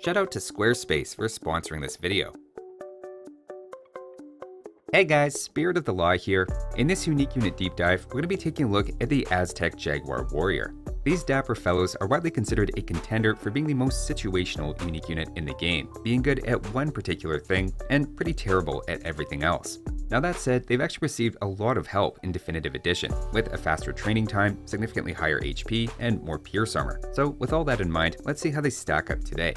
Shout out to Squarespace for sponsoring this video. Hey guys, Spirit of the Law here. In this unique unit deep dive, we're going to be taking a look at the Aztec Jaguar Warrior. These dapper fellows are widely considered a contender for being the most situational unique unit in the game, being good at one particular thing and pretty terrible at everything else. Now that said, they've actually received a lot of help in Definitive Edition, with a faster training time, significantly higher HP, and more pierce armor. So with all that in mind, let's see how they stack up today.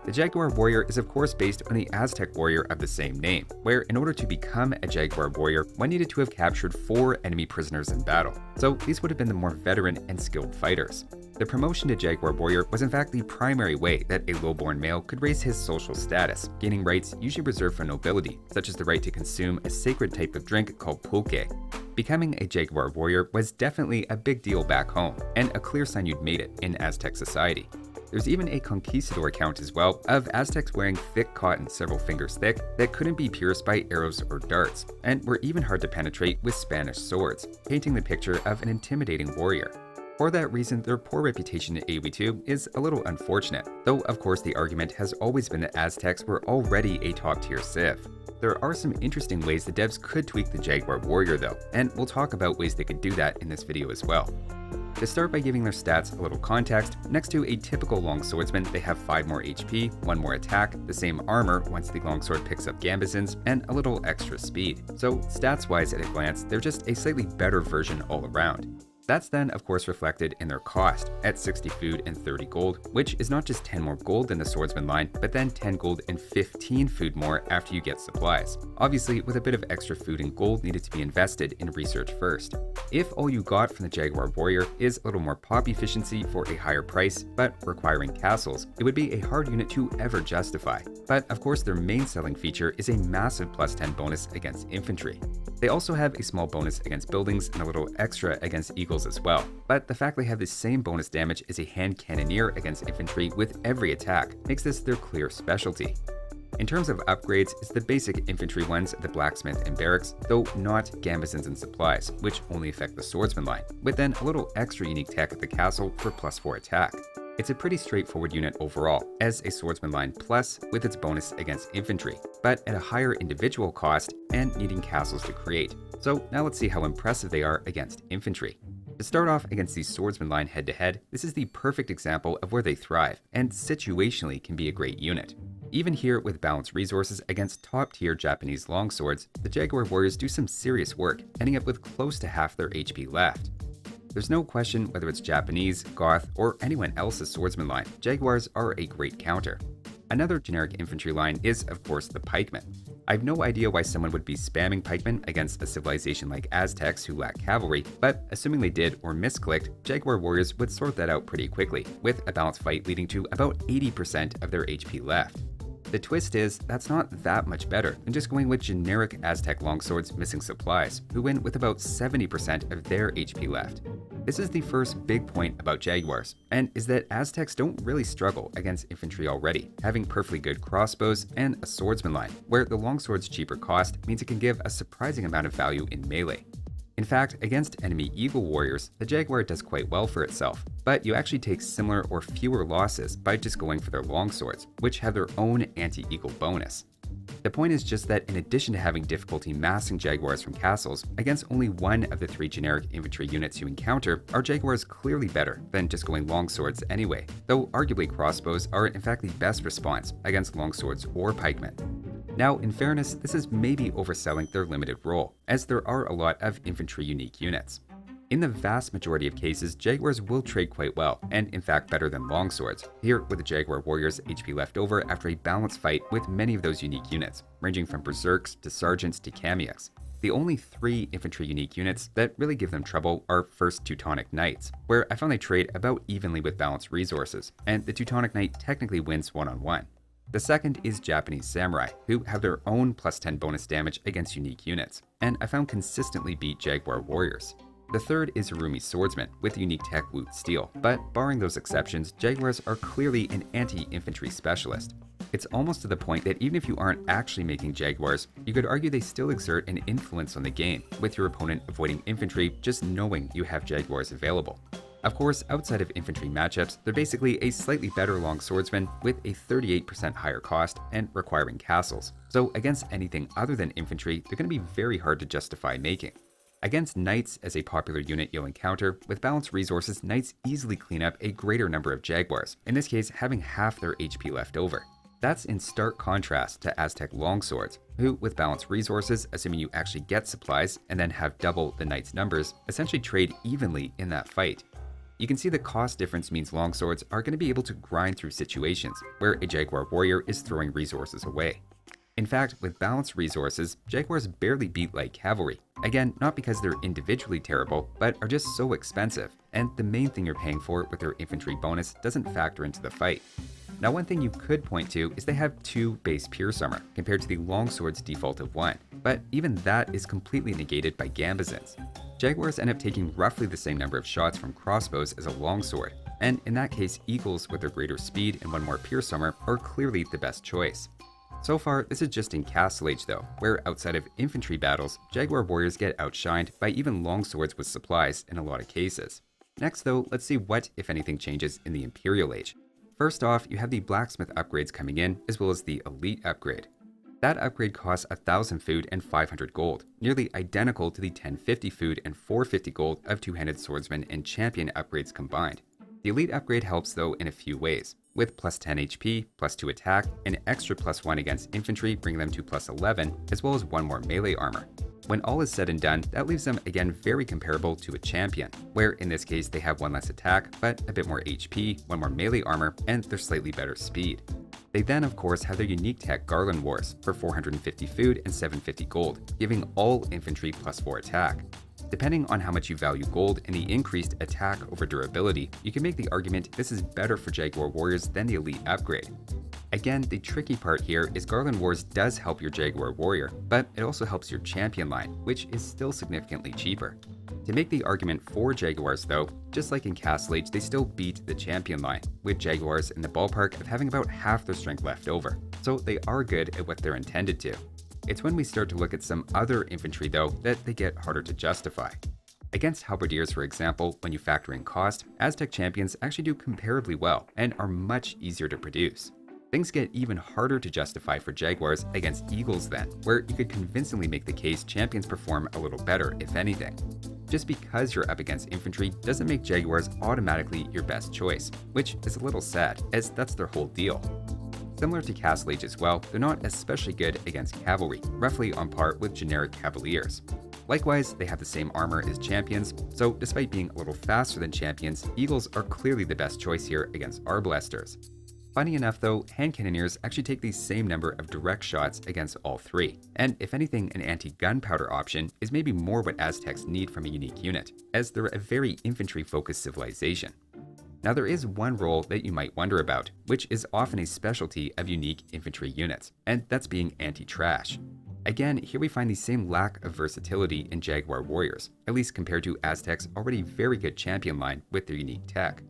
The Jaguar Warrior is of course based on the Aztec warrior of the same name, where in order to become a Jaguar Warrior, one needed to have captured 4 enemy prisoners in battle. So these would have been the more veteran and skilled fighters. The promotion to Jaguar Warrior was in fact the primary way that a lowborn male could raise his social status, gaining rights usually reserved for nobility, such as the right to consume a sacred type of drink called pulque. Becoming a Jaguar Warrior was definitely a big deal back home, and a clear sign you'd made it in Aztec society. There's even a conquistador account as well of Aztecs wearing thick cotton several fingers thick that couldn't be pierced by arrows or darts, and were even hard to penetrate with Spanish swords, painting the picture of an intimidating warrior. For that reason, their poor reputation in AoE2 is a little unfortunate, though of course the argument has always been that Aztecs were already a top-tier civ. There are some interesting ways the devs could tweak the Jaguar Warrior though, and we'll talk about ways they could do that in this video as well. To start by giving their stats a little context, next to a typical longswordsman, they have 5 more HP, 1 more attack, the same armor once the longsword picks up gambesons, and a little extra speed. So stats-wise at a glance, they're just a slightly better version all around. That's then of course reflected in their cost, at 60 food and 30 gold, which is not just 10 more gold than the swordsman line, but then 10 gold and 15 food more after you get supplies. Obviously with a bit of extra food and gold needed to be invested in research first. If all you got from the Jaguar Warrior is a little more pop efficiency for a higher price, but requiring castles, it would be a hard unit to ever justify. But of course their main selling feature is a massive plus 10 bonus against infantry. They also have a small bonus against buildings and a little extra against eagles as well, but the fact they have the same bonus damage as a hand cannoneer against infantry with every attack makes this their clear specialty. In terms of upgrades, it's the basic infantry ones at the blacksmith and barracks, though not gambesons and supplies, which only affect the swordsman line, with then a little extra unique tech at the castle for +4 attack. It's a pretty straightforward unit overall, as a swordsman line plus with its bonus against infantry, but at a higher individual cost and needing castles to create. So now let's see how impressive they are against infantry. To start off against the swordsman line head-to-head, this is the perfect example of where they thrive, and situationally can be a great unit. Even here with balanced resources against top-tier Japanese longswords, the Jaguar Warriors do some serious work, ending up with close to half their HP left. There's no question whether it's Japanese, Goth, or anyone else's swordsman line, Jaguars are a great counter. Another generic infantry line is of course the pikemen. I have no idea why someone would be spamming pikemen against a civilization like Aztecs who lack cavalry, but assuming they did or misclicked, Jaguar Warriors would sort that out pretty quickly, with a balanced fight leading to about 80% of their HP left. The twist is, that's not that much better than just going with generic Aztec longswords missing supplies, who win with about 70% of their HP left. This is the first big point about Jaguars, and is that Aztecs don't really struggle against infantry already, having perfectly good crossbows and a swordsman line, where the longsword's cheaper cost means it can give a surprising amount of value in melee. In fact, against enemy eagle warriors, the Jaguar does quite well for itself, but you actually take similar or fewer losses by just going for their longswords, which have their own anti-eagle bonus. The point is just that in addition to having difficulty massing Jaguars from castles, against only one of the 3 generic infantry units you encounter, are Jaguars clearly better than just going longswords anyway, though arguably crossbows are in fact the best response against longswords or pikemen. Now, in fairness, this is maybe overselling their limited role, as there are a lot of infantry unique units. In the vast majority of cases, Jaguars will trade quite well, and in fact better than longswords, here with the Jaguar Warriors HP left over after a balanced fight with many of those unique units, ranging from berserks to sergeants to cameos. The only 3 infantry unique units that really give them trouble are first Teutonic Knights, where I found they trade about evenly with balanced resources, and the Teutonic Knight technically wins one-on-one. The second is Japanese Samurai, who have their own +10 bonus damage against unique units, and I found consistently beat Jaguar Warriors. The third is Harumi Swordsman, with unique tech Woot Steel, but barring those exceptions, Jaguars are clearly an anti-infantry specialist. It's almost to the point that even if you aren't actually making Jaguars, you could argue they still exert an influence on the game, with your opponent avoiding infantry just knowing you have Jaguars available. Of course, outside of infantry matchups, they're basically a slightly better long swordsman with a 38% higher cost and requiring castles. So against anything other than infantry, they're going to be very hard to justify making. Against knights as a popular unit you'll encounter, with balanced resources, knights easily clean up a greater number of Jaguars, in this case having half their HP left over. That's in stark contrast to Aztec longswords, who, with balanced resources, assuming you actually get supplies and then have double the knight's numbers, essentially trade evenly in that fight. You can see the cost difference means longswords are going to be able to grind through situations where a Jaguar Warrior is throwing resources away. In fact, with balanced resources, Jaguars barely beat light cavalry. Again, not because they're individually terrible, but are just so expensive, and the main thing you're paying for with their infantry bonus doesn't factor into the fight. Now, one thing you could point to is they have 2 base pierce armor, compared to the longsword's default of 1, but even that is completely negated by gambazins. Jaguars end up taking roughly the same number of shots from crossbows as a longsword, and in that case, eagles with their greater speed and 1 more pierce armor are clearly the best choice. So far, this is just in Castle Age though, where outside of infantry battles, Jaguar Warriors get outshined by even longswords with supplies in a lot of cases. Next though, let's see what, if anything, changes in the Imperial Age. First off, you have the blacksmith upgrades coming in, as well as the elite upgrade. That upgrade costs 1,000 food and 500 gold, nearly identical to the 1050 food and 450 gold of two-handed swordsman and champion upgrades combined. The elite upgrade helps though in a few ways, with plus 10 HP, plus 2 attack, an extra plus 1 against infantry bringing them to plus 11, as well as 1 more melee armor. When all is said and done, that leaves them again very comparable to a champion, where in this case they have 1 less attack, but a bit more HP, 1 more melee armor, and they're slightly better speed. They then of course have their unique tech Garland Wars for 450 food and 750 gold, giving all infantry plus 4 attack. Depending on how much you value gold and the increased attack over durability, you can make the argument this is better for Jaguar Warriors than the elite upgrade. Again, the tricky part here is Garland Wars does help your Jaguar Warrior, but it also helps your champion line, which is still significantly cheaper. To make the argument for Jaguars though, just like in Castle Age, they still beat the champion line, with Jaguars in the ballpark of having about half their strength left over, so they are good at what they're intended to. It's when we start to look at some other infantry though that they get harder to justify. Against halberdiers, for example, when you factor in cost, Aztec champions actually do comparably well and are much easier to produce. Things get even harder to justify for Jaguars against eagles then, where you could convincingly make the case champions perform a little better, if anything. Just because you're up against infantry doesn't make Jaguars automatically your best choice, which is a little sad, as that's their whole deal. Similar to Castle Age as well, they're not especially good against cavalry, roughly on par with generic cavaliers. Likewise, they have the same armor as champions, so despite being a little faster than champions, eagles are clearly the best choice here against arbalesters. Funny enough though, hand cannoneers actually take the same number of direct shots against all 3, and if anything, an anti-gunpowder option is maybe more what Aztecs need from a unique unit, as they're a very infantry-focused civilization. Now there is one role that you might wonder about, which is often a specialty of unique infantry units, and that's being anti-trash. Again, here we find the same lack of versatility in Jaguar Warriors, at least compared to Aztec's already very good champion line with their unique tech.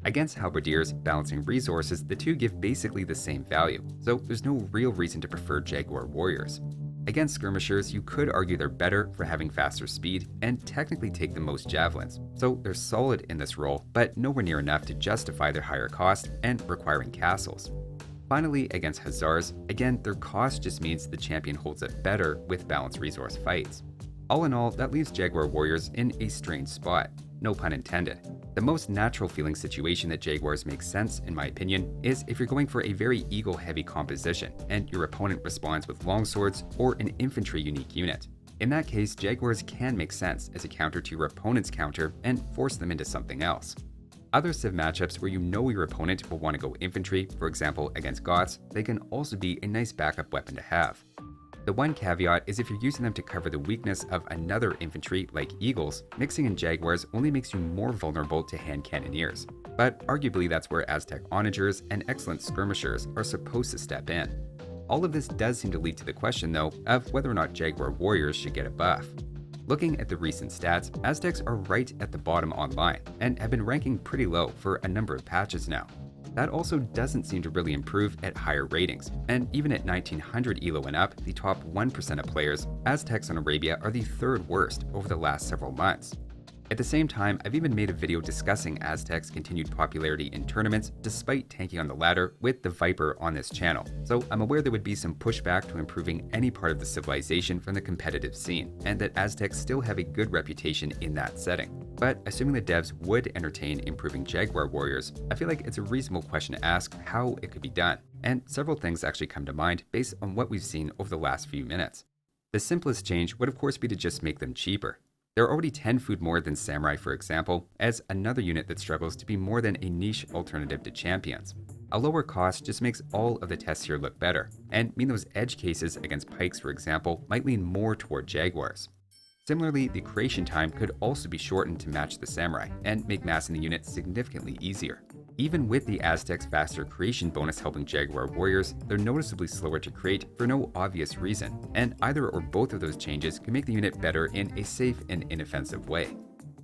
Against halberdiers, balancing resources, the two give basically the same value, so there's no real reason to prefer Jaguar Warriors. Against skirmishers, you could argue they're better for having faster speed and technically take the most javelins, so they're solid in this role, but nowhere near enough to justify their higher cost and requiring castles. Finally, against hussars, again, their cost just means the champion holds up better with balanced resource fights. All in all, that leaves Jaguar Warriors in a strange spot, no pun intended. The most natural feeling situation that Jaguars make sense, in my opinion, is if you're going for a very eagle-heavy composition and your opponent responds with longswords or an infantry unique unit. In that case, Jaguars can make sense as a counter to your opponent's counter and force them into something else. Other civ matchups where you know your opponent will want to go infantry, for example against Goths, they can also be a nice backup weapon to have. The one caveat is if you're using them to cover the weakness of another infantry like eagles, mixing in Jaguars only makes you more vulnerable to hand cannoneers. But arguably that's where Aztec onagers and excellent skirmishers are supposed to step in. All of this does seem to lead to the question though of whether or not Jaguar Warriors should get a buff. Looking at the recent stats, Aztecs are right at the bottom online and have been ranking pretty low for a number of patches now. That also doesn't seem to really improve at higher ratings, and even at 1900 ELO and up, the top 1% of players, Aztecs on Arabia are the third worst over the last several months. At the same time, I've even made a video discussing Aztec's continued popularity in tournaments despite tanking on the ladder with the Viper on this channel, so I'm aware there would be some pushback to improving any part of the civilization from the competitive scene, and that Aztecs still have a good reputation in that setting. But assuming the devs would entertain improving Jaguar Warriors, I feel like it's a reasonable question to ask how it could be done, and several things actually come to mind based on what we've seen over the last few minutes. The simplest change would of course be to just make them cheaper. There are already 10 food more than Samurai, for example, as another unit that struggles to be more than a niche alternative to champions. A lower cost just makes all of the tests here look better, and mean those edge cases against pikes, for example, might lean more toward Jaguars. Similarly, the creation time could also be shortened to match the Samurai, and make massing the unit significantly easier. Even with the Aztec's faster creation bonus helping Jaguar Warriors, they're noticeably slower to create for no obvious reason, and either or both of those changes can make the unit better in a safe and inoffensive way.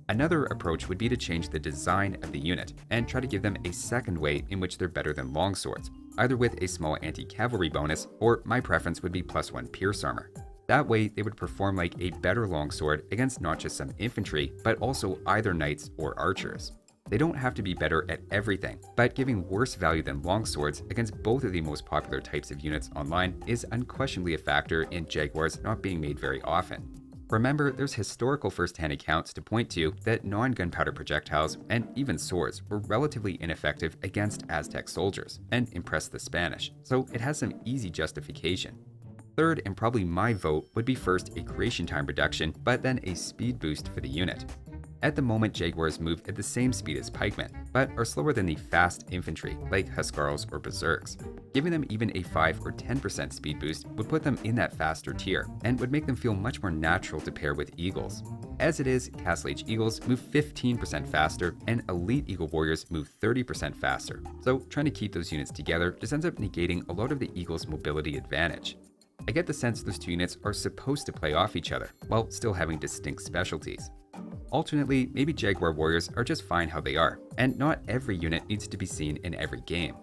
Another approach would be to change the design of the unit, and try to give them a second way in which they're better than longswords, either with a small anti-cavalry bonus, or my preference would be +1 pierce armor. That way, they would perform like a better longsword against not just some infantry, but also either knights or archers. They don't have to be better at everything, but giving worse value than longswords against both of the most popular types of units online is unquestionably a factor in Jaguars not being made very often. Remember, there's historical first-hand accounts to point to that non-gunpowder projectiles and even swords were relatively ineffective against Aztec soldiers and impressed the Spanish, so it has some easy justification. Third, and probably my vote, would be first a creation time reduction, but then a speed boost for the unit. At the moment, Jaguars move at the same speed as pikemen, but are slower than the fast infantry like Huskarls or Berserks. Giving them even a 5 or 10% speed boost would put them in that faster tier, and would make them feel much more natural to pair with Eagles. As it is, Castle Age Eagles move 15% faster, and Elite Eagle Warriors move 30% faster, so trying to keep those units together just ends up negating a lot of the Eagles' mobility advantage. I get the sense those two units are supposed to play off each other, while still having distinct specialties. Alternately, maybe Jaguar Warriors are just fine how they are, and not every unit needs to be seen in every game.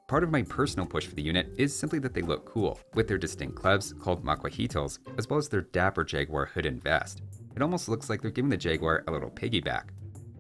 Part of my personal push for the unit is simply that they look cool, with their distinct clubs called maquahitos, as well as their dapper Jaguar hood and vest. It almost looks like they're giving the Jaguar a little piggyback.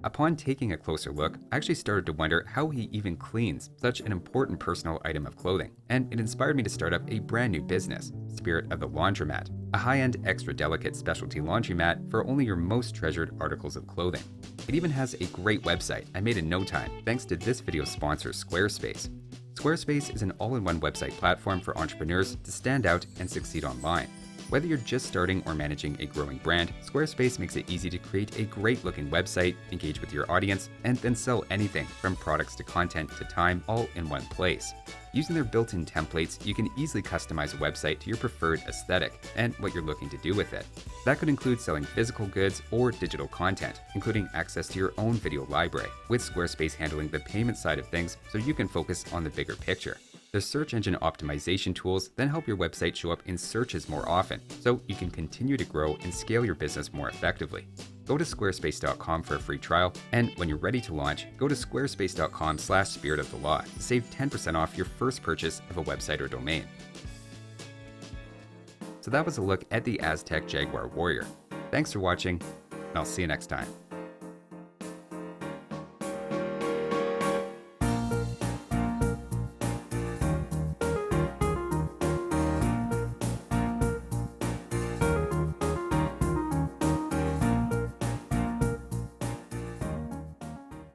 Upon taking a closer look, I actually started to wonder how he even cleans such an important personal item of clothing, and it inspired me to start up a brand new business, Spirit of the Laundromat, a high-end, extra delicate specialty laundromat for only your most treasured articles of clothing. It even has a great website I made in no time thanks to this video's sponsor, Squarespace. Squarespace is an all-in-one website platform for entrepreneurs to stand out and succeed online. Whether you're just starting or managing a growing brand, Squarespace makes it easy to create a great-looking website, engage with your audience, and then sell anything from products to content to time all in one place. Using their built-in templates, you can easily customize a website to your preferred aesthetic and what you're looking to do with it. That could include selling physical goods or digital content, including access to your own video library, with Squarespace handling the payment side of things so you can focus on the bigger picture. The search engine optimization tools then help your website show up in searches more often, so you can continue to grow and scale your business more effectively. Go to squarespace.com for a free trial, and when you're ready to launch, go to squarespace.com/spiritofthelaw to save 10% off your first purchase of a website or domain. So that was a look at the Aztec Jaguar Warrior. Thanks for watching, and I'll see you next time.